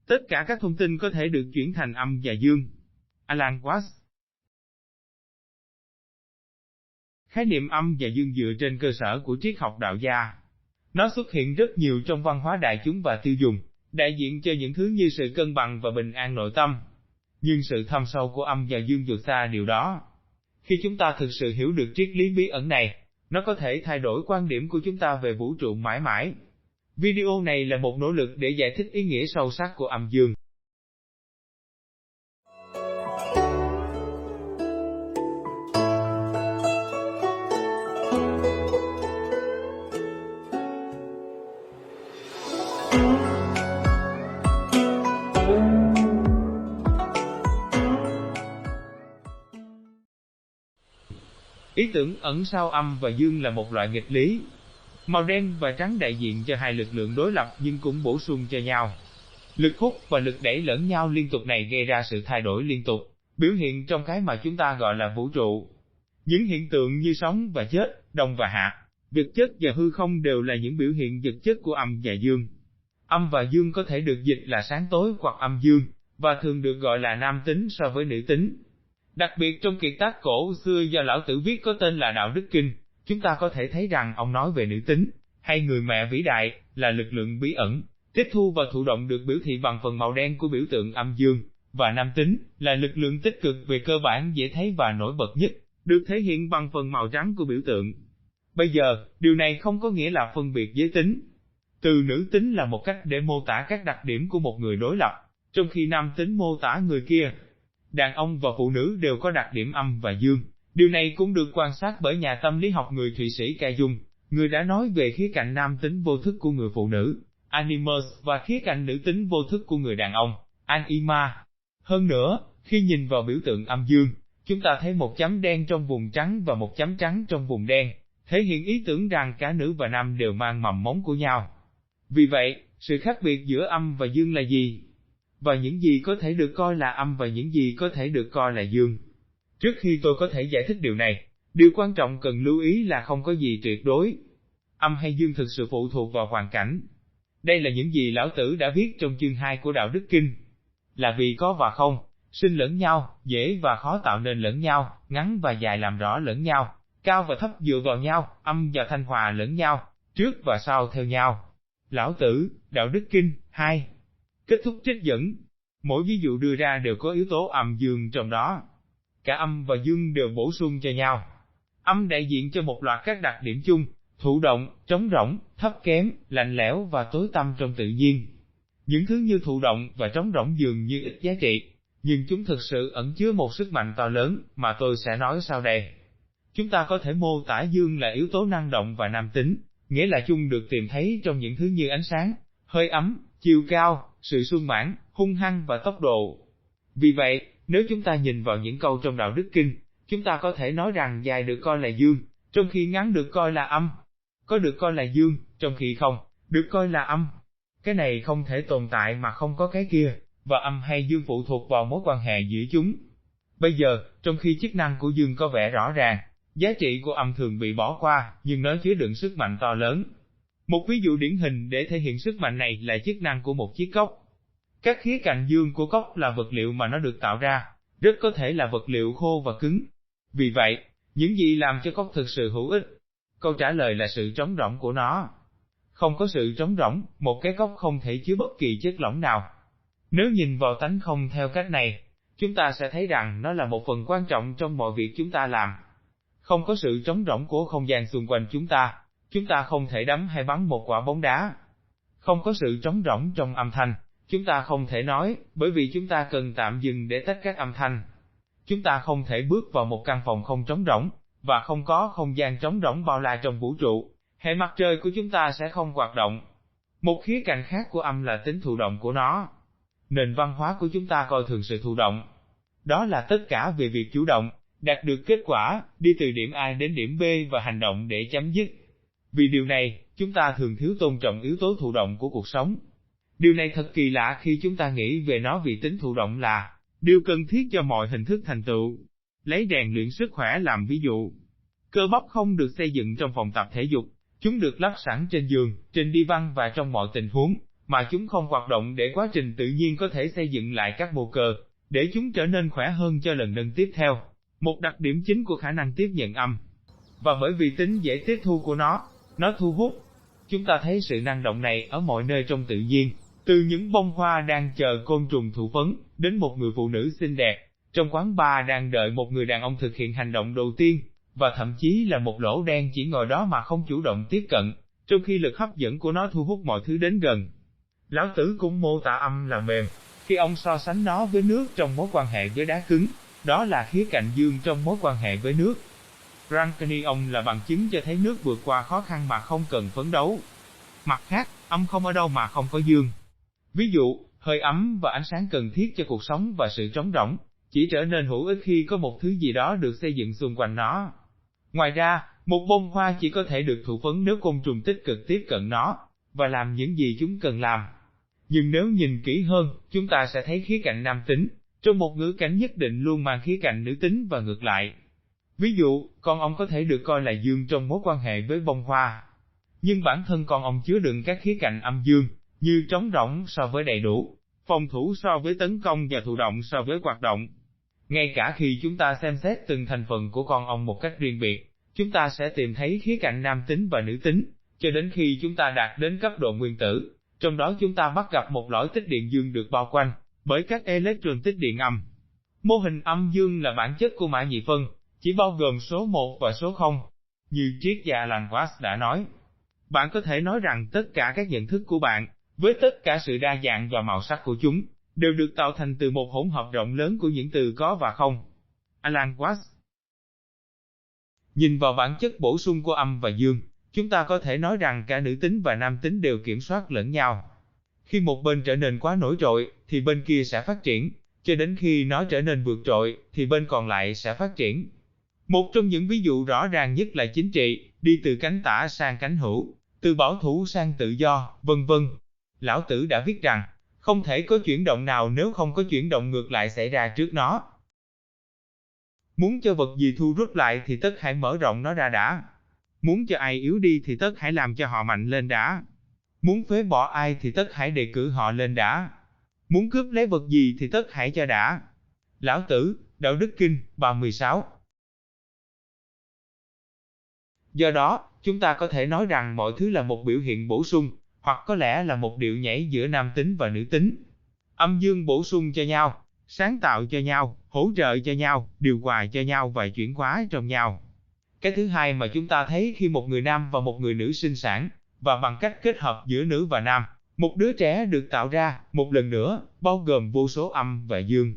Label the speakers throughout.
Speaker 1: Tất cả các thông tin có thể được chuyển thành âm và dương. Alan Watts. Khái niệm âm và dương dựa trên cơ sở của triết học đạo gia. Nó xuất hiện rất nhiều trong văn hóa đại chúng và tiêu dùng, đại diện cho những thứ như sự cân bằng và bình an nội tâm. Nhưng sự thâm sâu của âm và dương vượt xa điều đó. Khi chúng ta thực sự hiểu được triết lý bí ẩn này, nó có thể thay đổi quan điểm của chúng ta về vũ trụ mãi mãi. Video này là một nỗ lực để giải thích ý nghĩa sâu sắc của âm dương. Ý tưởng ẩn sau âm và dương là một loại nghịch lý. Màu đen và trắng đại diện cho hai lực lượng đối lập nhưng cũng bổ sung cho nhau. Lực hút và lực đẩy lẫn nhau liên tục này gây ra sự thay đổi liên tục, biểu hiện trong cái mà chúng ta gọi là vũ trụ. Những hiện tượng như sống và chết, đông và hạ, vật chất và hư không đều là những biểu hiện vật chất của âm và dương. Âm và dương có thể được dịch là sáng tối hoặc âm dương, và thường được gọi là nam tính so với nữ tính. Đặc biệt trong kiệt tác cổ xưa do Lão Tử viết có tên là Đạo Đức Kinh, chúng ta có thể thấy rằng ông nói về nữ tính, hay người mẹ vĩ đại, là lực lượng bí ẩn, tiếp thu và thụ động được biểu thị bằng phần màu đen của biểu tượng âm dương, và nam tính, là lực lượng tích cực về cơ bản dễ thấy và nổi bật nhất, được thể hiện bằng phần màu trắng của biểu tượng. Bây giờ, điều này không có nghĩa là phân biệt giới tính. Từ nữ tính là một cách để mô tả các đặc điểm của một người đối lập, trong khi nam tính mô tả người kia. Đàn ông và phụ nữ đều có đặc điểm âm và dương. Điều này cũng được quan sát bởi nhà tâm lý học người Thụy Sĩ Ca Dung, người đã nói về khía cạnh nam tính vô thức của người phụ nữ, Animus, và khía cạnh nữ tính vô thức của người đàn ông, Anima. Hơn nữa, khi nhìn vào biểu tượng âm dương, chúng ta thấy một chấm đen trong vùng trắng và một chấm trắng trong vùng đen, thể hiện ý tưởng rằng cả nữ và nam đều mang mầm móng của nhau. Vì vậy, sự khác biệt giữa âm và dương là gì? Và những gì có thể được coi là âm và những gì có thể được coi là dương? Trước khi tôi có thể giải thích điều này, điều quan trọng cần lưu ý là không có gì tuyệt đối. Âm hay dương thực sự phụ thuộc vào hoàn cảnh. Đây là những gì Lão Tử đã viết trong chương 2 của Đạo Đức Kinh. Là vì có và không, sinh lẫn nhau, dễ và khó tạo nên lẫn nhau, ngắn và dài làm rõ lẫn nhau, cao và thấp dựa vào nhau, âm và thanh hòa lẫn nhau, trước và sau theo nhau. Lão Tử, Đạo Đức Kinh, 2. Kết thúc trích dẫn. Mỗi ví dụ đưa ra đều có yếu tố âm dương trong đó. Cả âm và dương đều bổ sung cho nhau. Âm đại diện cho một loạt các đặc điểm chung, thụ động, trống rỗng, thấp kém, lạnh lẽo và tối tăm trong tự nhiên. Những thứ như thụ động và trống rỗng dường như ít giá trị, nhưng chúng thực sự ẩn chứa một sức mạnh to lớn, mà tôi sẽ nói sau đây. Chúng ta có thể mô tả dương là yếu tố năng động và nam tính, nghĩa là chung được tìm thấy trong những thứ như ánh sáng, hơi ấm, chiều cao, sự sung mãn, hung hăng và tốc độ. Vì vậy, nếu chúng ta nhìn vào những câu trong Đạo Đức Kinh, chúng ta có thể nói rằng dài được coi là dương, trong khi ngắn được coi là âm. Có được coi là dương, trong khi không, được coi là âm. Cái này không thể tồn tại mà không có cái kia, và âm hay dương phụ thuộc vào mối quan hệ giữa chúng. Bây giờ, trong khi chức năng của dương có vẻ rõ ràng, giá trị của âm thường bị bỏ qua, nhưng nó chứa đựng sức mạnh to lớn. Một ví dụ điển hình để thể hiện sức mạnh này là chức năng của một chiếc cốc. Các khía cạnh dương của cốc là vật liệu mà nó được tạo ra, rất có thể là vật liệu khô và cứng. Vì vậy, những gì làm cho cốc thực sự hữu ích? Câu trả lời là sự trống rỗng của nó. Không có sự trống rỗng, một cái cốc không thể chứa bất kỳ chất lỏng nào. Nếu nhìn vào tánh không theo cách này, chúng ta sẽ thấy rằng nó là một phần quan trọng trong mọi việc chúng ta làm. Không có sự trống rỗng của không gian xung quanh chúng ta không thể đấm hay bắn một quả bóng đá. Không có sự trống rỗng trong âm thanh, chúng ta không thể nói, bởi vì chúng ta cần tạm dừng để tách các âm thanh. Chúng ta không thể bước vào một căn phòng không trống rỗng, và không có không gian trống rỗng bao la trong vũ trụ, hệ mặt trời của chúng ta sẽ không hoạt động. Một khía cạnh khác của âm là tính thụ động của nó. Nền văn hóa của chúng ta coi thường sự thụ động. Đó là tất cả về việc chủ động, đạt được kết quả, đi từ điểm A đến điểm B và hành động để chấm dứt. Vì điều này, chúng ta thường thiếu tôn trọng yếu tố thụ động của cuộc sống. Điều này thật kỳ lạ khi chúng ta nghĩ về nó vì tính thụ động là điều cần thiết cho mọi hình thức thành tựu. Lấy rèn luyện sức khỏe làm ví dụ. Cơ bắp không được xây dựng trong phòng tập thể dục, chúng được lắp sẵn trên giường, trên đi văn và trong mọi tình huống, mà chúng không hoạt động để quá trình tự nhiên có thể xây dựng lại các mô cơ, để chúng trở nên khỏe hơn cho lần nâng tiếp theo. Một đặc điểm chính của khả năng tiếp nhận âm, và bởi vì tính dễ tiếp thu của nó thu hút. Chúng ta thấy sự năng động này ở mọi nơi trong tự nhiên, từ những bông hoa đang chờ côn trùng thụ phấn, đến một người phụ nữ xinh đẹp trong quán bar đang đợi một người đàn ông thực hiện hành động đầu tiên, và thậm chí là một lỗ đen chỉ ngồi đó mà không chủ động tiếp cận, trong khi lực hấp dẫn của nó thu hút mọi thứ đến gần. Lão Tử cũng mô tả âm là mềm, khi ông so sánh nó với nước trong mối quan hệ với đá cứng, đó là khía cạnh dương trong mối quan hệ với nước. Rankine là bằng chứng cho thấy nước vượt qua khó khăn mà không cần phấn đấu. Mặt khác, âm không ở đâu mà không có dương. Ví dụ, hơi ấm và ánh sáng cần thiết cho cuộc sống và sự trống rỗng, chỉ trở nên hữu ích khi có một thứ gì đó được xây dựng xung quanh nó. Ngoài ra, một bông hoa chỉ có thể được thụ phấn nếu côn trùng tích cực tiếp cận nó, và làm những gì chúng cần làm. Nhưng nếu nhìn kỹ hơn, chúng ta sẽ thấy khía cạnh nam tính, trong một ngữ cảnh nhất định luôn mang khía cạnh nữ tính và ngược lại. Ví dụ, con ong có thể được coi là dương trong mối quan hệ với bông hoa. Nhưng bản thân con ong chứa đựng các khía cạnh âm dương, như trống rỗng so với đầy đủ, phòng thủ so với tấn công và thụ động so với hoạt động. Ngay cả khi chúng ta xem xét từng thành phần của con ong một cách riêng biệt, chúng ta sẽ tìm thấy khía cạnh nam tính và nữ tính, cho đến khi chúng ta đạt đến cấp độ nguyên tử, trong đó chúng ta bắt gặp một lõi tích điện dương được bao quanh bởi các electron tích điện âm. Mô hình âm dương là bản chất của mã nhị phân, chỉ bao gồm số 1 và số 0. Như triết gia Alan Watts đã nói, bạn có thể nói rằng tất cả các nhận thức của bạn, với tất cả sự đa dạng và màu sắc của chúng, đều được tạo thành từ một hỗn hợp rộng lớn của những từ có và không. Alan Watts. Nhìn vào bản chất bổ sung của âm và dương, chúng ta có thể nói rằng cả nữ tính và nam tính đều kiểm soát lẫn nhau. Khi một bên trở nên quá nổi trội, thì bên kia sẽ phát triển, cho đến khi nó trở nên vượt trội, thì bên còn lại sẽ phát triển. Một trong những ví dụ rõ ràng nhất là chính trị, đi từ cánh tả sang cánh hữu, từ bảo thủ sang tự do, vân vân. Lão Tử đã viết rằng, không thể có chuyển động nào nếu không có chuyển động ngược lại xảy ra trước nó. Muốn cho vật gì thu rút lại thì tất hãy mở rộng nó ra đã. Muốn cho ai yếu đi thì tất hãy làm cho họ mạnh lên đã. Muốn phế bỏ ai thì tất hãy đề cử họ lên đã. Muốn cướp lấy vật gì thì tất hãy cho đã. Lão Tử, Đạo Đức Kinh, 36. Do đó, chúng ta có thể nói rằng mọi thứ là một biểu hiện bổ sung, hoặc có lẽ là một điệu nhảy giữa nam tính và nữ tính. Âm dương bổ sung cho nhau, sáng tạo cho nhau, hỗ trợ cho nhau, điều hòa cho nhau và chuyển hóa trong nhau. Cái thứ hai mà chúng ta thấy khi một người nam và một người nữ sinh sản, và bằng cách kết hợp giữa nữ và nam, một đứa trẻ được tạo ra, một lần nữa, bao gồm vô số âm và dương.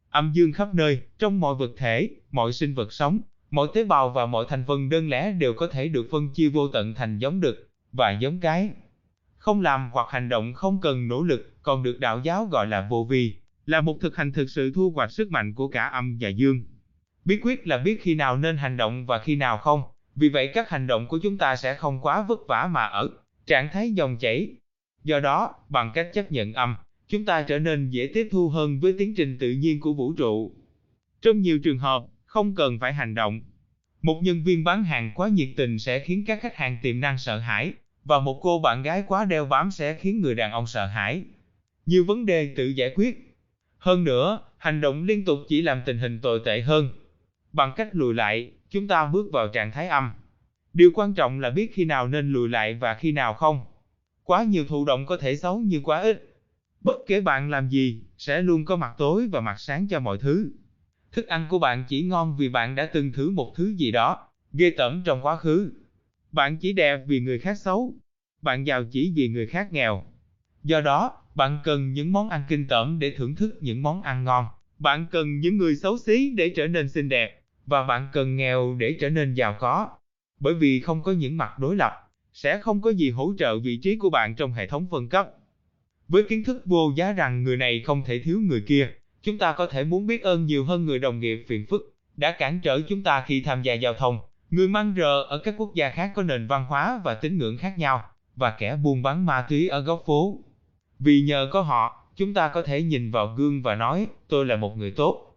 Speaker 1: Âm dương khắp nơi, trong mọi vật thể, mọi sinh vật sống, mọi tế bào và mọi thành phần đơn lẻ đều có thể được phân chia vô tận thành giống đực và giống cái. Không làm hoặc hành động không cần nỗ lực, còn được đạo giáo gọi là vô vi, là một thực hành thực sự thu hoạch sức mạnh của cả âm và dương. Bí quyết là biết khi nào nên hành động và khi nào không, vì vậy các hành động của chúng ta sẽ không quá vất vả mà ở trạng thái dòng chảy. Do đó, bằng cách chấp nhận âm, chúng ta trở nên dễ tiếp thu hơn với tiến trình tự nhiên của vũ trụ. Trong nhiều trường hợp, không cần phải hành động. Một nhân viên bán hàng quá nhiệt tình sẽ khiến các khách hàng tiềm năng sợ hãi, và một cô bạn gái quá đeo bám sẽ khiến người đàn ông sợ hãi. Nhiều vấn đề tự giải quyết. Hơn nữa, hành động liên tục chỉ làm tình hình tồi tệ hơn. Bằng cách lùi lại, chúng ta bước vào trạng thái âm. Điều quan trọng là biết khi nào nên lùi lại và khi nào không. Quá nhiều thụ động có thể xấu như quá ít. Bất kể bạn làm gì, sẽ luôn có mặt tối và mặt sáng cho mọi thứ. Thức ăn của bạn chỉ ngon vì bạn đã từng thử một thứ gì đó ghê tởm trong quá khứ. Bạn chỉ đẹp vì người khác xấu. Bạn giàu chỉ vì người khác nghèo. Do đó, bạn cần những món ăn kinh tởm để thưởng thức những món ăn ngon. Bạn cần những người xấu xí để trở nên xinh đẹp. Và bạn cần nghèo để trở nên giàu có. Bởi vì không có những mặt đối lập, sẽ không có gì hỗ trợ vị trí của bạn trong hệ thống phân cấp. Với kiến thức vô giá rằng người này không thể thiếu người kia, chúng ta có thể muốn biết ơn nhiều hơn người đồng nghiệp phiền phức đã cản trở chúng ta khi tham gia giao thông, người măng rờ ở các quốc gia khác có nền văn hóa và tín ngưỡng khác nhau, và kẻ buôn bán ma túy ở góc phố. Vì nhờ có họ, chúng ta có thể nhìn vào gương và nói, tôi là một người tốt.